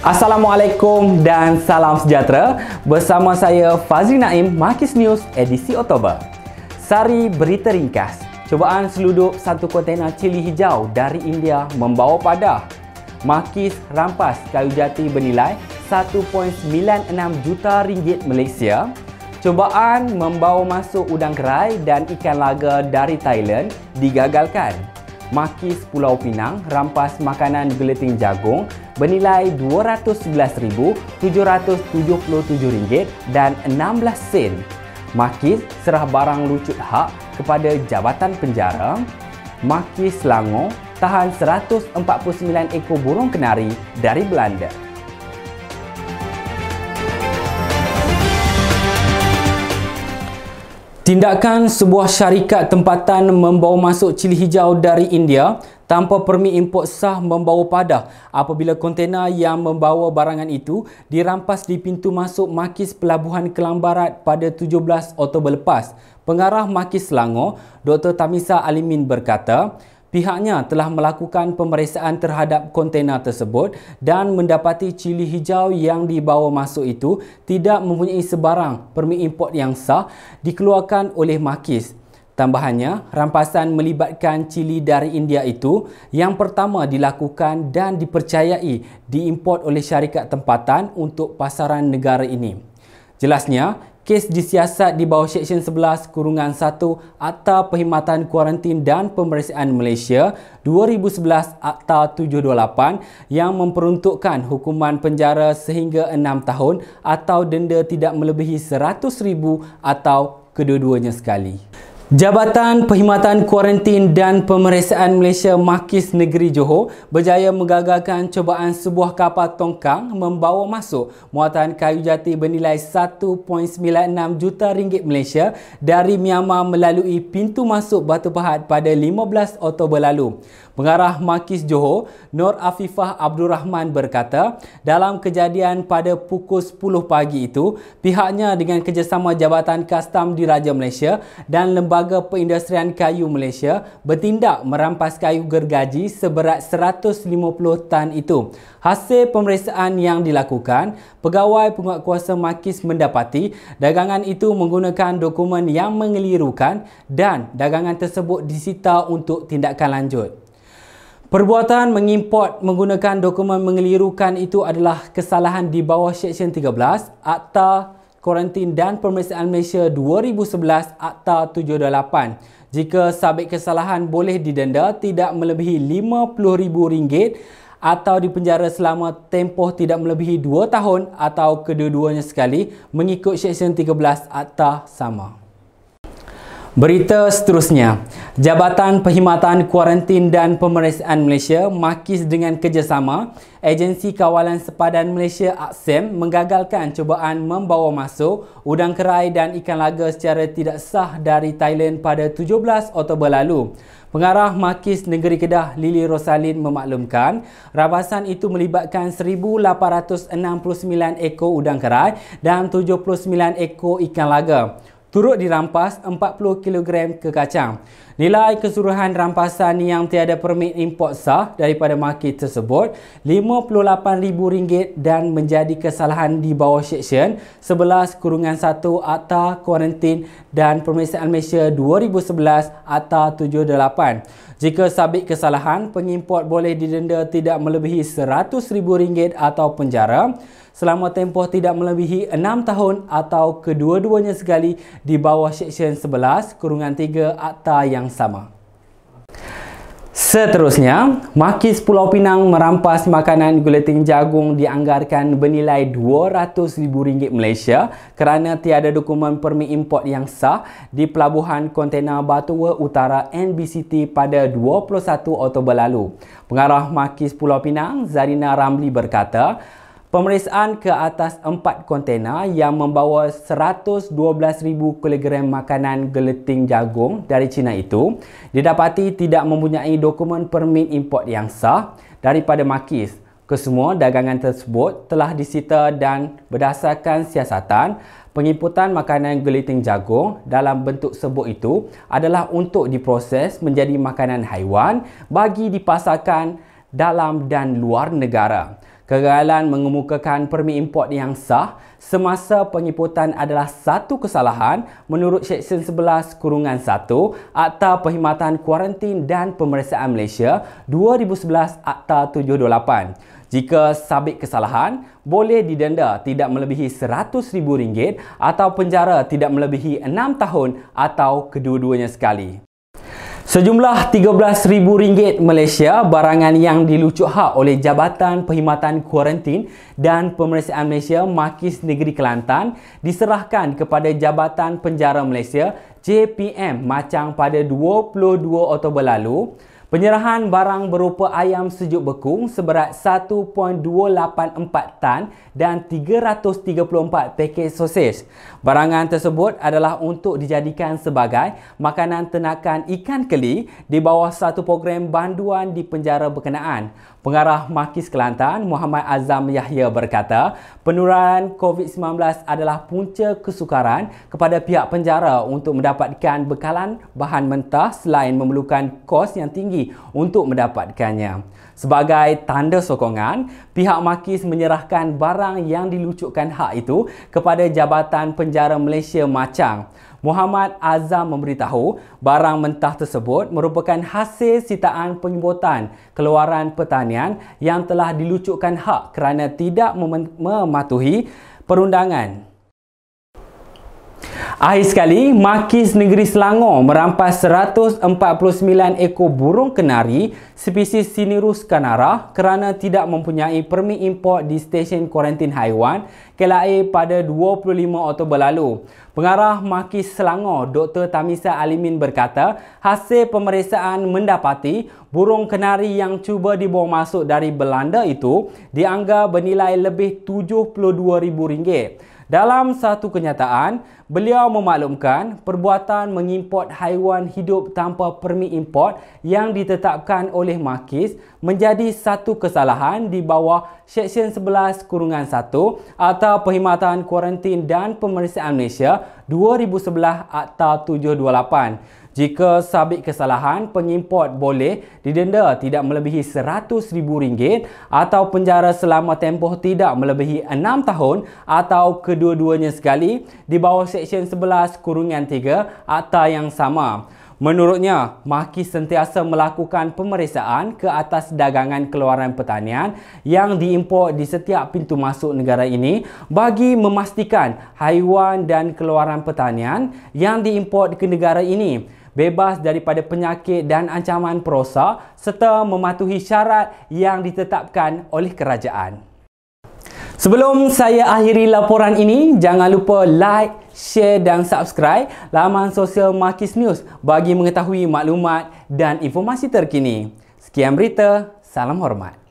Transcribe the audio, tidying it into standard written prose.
Assalamualaikum dan salam sejahtera. Bersama saya Fazli Naim, Makis News edisi Oktober. Sari berita ringkas. Cubaan selundup satu kontena cili hijau dari India membawa padah. Makis rampas kayu jati bernilai 1.96 juta ringgit Malaysia. Cubaan membawa masuk udang kerai dan ikan laga dari Thailand digagalkan. Makis Pulau Pinang rampas makanan geleting jagung bernilai RM211,777 dan 16 sen. Makis serah barang lucut hak kepada Jabatan Penjara. Makis Selangor tahan 149 ekor burung kenari dari Belanda. Tindakan sebuah syarikat tempatan membawa masuk cili hijau dari India tanpa permit import sah membawa padah apabila kontena yang membawa barangan itu dirampas di pintu masuk Makis Pelabuhan Klang Barat pada 17 Oktober lepas. Pengarah Makis Selangor, Dr. Tamisa Alimin berkata, pihaknya telah melakukan pemeriksaan terhadap kontena tersebut dan mendapati cili hijau yang dibawa masuk itu tidak mempunyai sebarang permit import yang sah dikeluarkan oleh Makis. Tambahannya, rampasan melibatkan cili dari India itu yang pertama dilakukan dan dipercayai diimport oleh syarikat tempatan untuk pasaran negara ini. Jelasnya, kes disiasat di bawah Seksyen 11-1 Akta Perkhidmatan Kuarantin dan Pemeriksaan Malaysia 2011 Akta 728 yang memperuntukkan hukuman penjara sehingga 6 tahun atau denda tidak melebihi RM100,000 atau kedua-duanya sekali. Jabatan Perkhidmatan Kuarantin dan Pemeriksaan Malaysia Makis Negeri Johor berjaya menggagalkan cubaan sebuah kapal tongkang membawa masuk muatan kayu jati bernilai 1.96 juta ringgit Malaysia dari Myanmar melalui pintu masuk Batu Pahat pada 15 Oktober lalu. Pengarah Makis Johor, Nur Afifah Abdul Rahman berkata, dalam kejadian pada pukul 10 pagi itu, pihaknya dengan kerjasama Jabatan Kastam Diraja Malaysia dan Lembaga Perindustrian Kayu Malaysia bertindak merampas kayu gergaji seberat 150 tan itu. Hasil pemeriksaan yang dilakukan, pegawai penguatkuasa Makis mendapati dagangan itu menggunakan dokumen yang mengelirukan dan dagangan tersebut disita untuk tindakan lanjut. Perbuatan mengimport menggunakan dokumen mengelirukan itu adalah kesalahan di bawah Seksyen 13 Akta Kuarantin dan Pemeriksaan Malaysia 2011 Akta 728. Jika sabit kesalahan boleh didenda tidak melebihi RM50,000 atau dipenjara selama tempoh tidak melebihi 2 tahun atau kedua-duanya sekali mengikut Seksyen 13 Akta sama. Berita seterusnya, Jabatan Perkhidmatan Kuarantin dan Pemeriksaan Malaysia Makis dengan kerjasama Agensi Kawalan Sepadan Malaysia AKSEM menggagalkan cubaan membawa masuk udang kerai dan ikan laga secara tidak sah dari Thailand pada 17 Oktober lalu. Pengarah Makis Negeri Kedah Lili Rosalin memaklumkan rampasan itu melibatkan 1,869 ekor udang kerai dan 79 ekor ikan laga. Turut dirampas 40 kg kekacang. Nilai keseluruhan rampasan yang tiada permit import sah daripada Makis tersebut RM58,000 dan menjadi kesalahan di bawah Seksyen 11-1 Akta Kuarantin dan Pemeriksaan Malaysia 2011 Akta 728. Jika sabit kesalahan, pengimport boleh didenda tidak melebihi RM100,000 atau penjara selama tempoh tidak melebihi 6 tahun atau kedua-duanya sekali di bawah Seksyen 11-3 Akta yang sama. Seterusnya, Makis Pulau Pinang merampas makanan geleting jagung dianggarkan bernilai RM200,000 Malaysia kerana tiada dokumen permit import yang sah di Pelabuhan Kontena Batu Utara NBCT pada 21 Oktober lalu. Pengarah Makis Pulau Pinang, Zarina Ramli berkata, pemeriksaan ke atas 4 kontena yang membawa 112,000 kg makanan geleting jagung dari China itu didapati tidak mempunyai dokumen permit import yang sah daripada Makis. Kesemua dagangan tersebut telah disita dan berdasarkan siasatan, penginputan makanan geleting jagung dalam bentuk serbuk itu adalah untuk diproses menjadi makanan haiwan bagi dipasarkan dalam dan luar negara. Kegagalan mengemukakan permit import yang sah semasa penginputan adalah satu kesalahan menurut Seksyen 11-1 Akta Perkhidmatan Kuarantin dan Pemeriksaan Malaysia 2011 Akta 728. Jika sabit kesalahan, boleh didenda tidak melebihi RM100,000 atau penjara tidak melebihi 6 tahun atau kedua-duanya sekali. Sejumlah RM13,000 Malaysia barangan yang dilucuk hak oleh Jabatan Perkhidmatan Kuarantin dan Pemeriksaan Malaysia Makis Negeri Kelantan diserahkan kepada Jabatan Penjara Malaysia JPM Machang pada 22 Oktober lalu. Penyerahan barang berupa ayam sejuk bekung seberat 1.284 tan dan 334 pakej sosis. Barangan tersebut adalah untuk dijadikan sebagai makanan ternakan ikan keli di bawah satu program banduan di penjara berkenaan. Pengarah Makis Kelantan, Muhammad Azam Yahya berkata, penularan COVID-19 adalah punca kesukaran kepada pihak penjara untuk mendapatkan bekalan bahan mentah selain memerlukan kos yang tinggi untuk mendapatkannya. Sebagai tanda sokongan, pihak Makis menyerahkan barang yang dilucukkan hak itu kepada Jabatan Penjara Malaysia Machang. Muhammad Azam memberitahu barang mentah tersebut merupakan hasil sitaan penginputan keluaran pertanian yang telah dilucukkan hak kerana tidak mematuhi perundangan. Akhir sekali, Makis Negeri Selangor merampas 149 ekor burung kenari spesies Cinereus canara kerana tidak mempunyai permit import di stesen kuarantin haiwan KLA pada 25 Oktober lalu. Pengarah Makis Selangor, Dr. Tamisa Alimin berkata, hasil pemeriksaan mendapati burung kenari yang cuba dibawa masuk dari Belanda itu dianggap bernilai lebih RM72,000. Dalam satu kenyataan, beliau memaklumkan perbuatan mengimport haiwan hidup tanpa permit import yang ditetapkan oleh Makis menjadi satu kesalahan di bawah Seksyen 11-1 Akta Perkhidmatan Kuarantin dan Pemeriksaan Malaysia 2011 Akta 728. Jika sabit kesalahan, pengimport boleh didenda tidak melebihi RM100,000 atau penjara selama tempoh tidak melebihi 6 tahun atau kedua-duanya sekali di bawah Seksyen 11-3 Akta yang sama. Menurutnya, Makis sentiasa melakukan pemeriksaan ke atas dagangan keluaran pertanian yang diimport di setiap pintu masuk negara ini bagi memastikan haiwan dan keluaran pertanian yang diimport ke negara ini bebas daripada penyakit dan ancaman perosak serta mematuhi syarat yang ditetapkan oleh kerajaan. Sebelum saya akhiri laporan ini, jangan lupa like, share dan subscribe laman sosial Makis News bagi mengetahui maklumat dan informasi terkini. Sekian berita, salam hormat.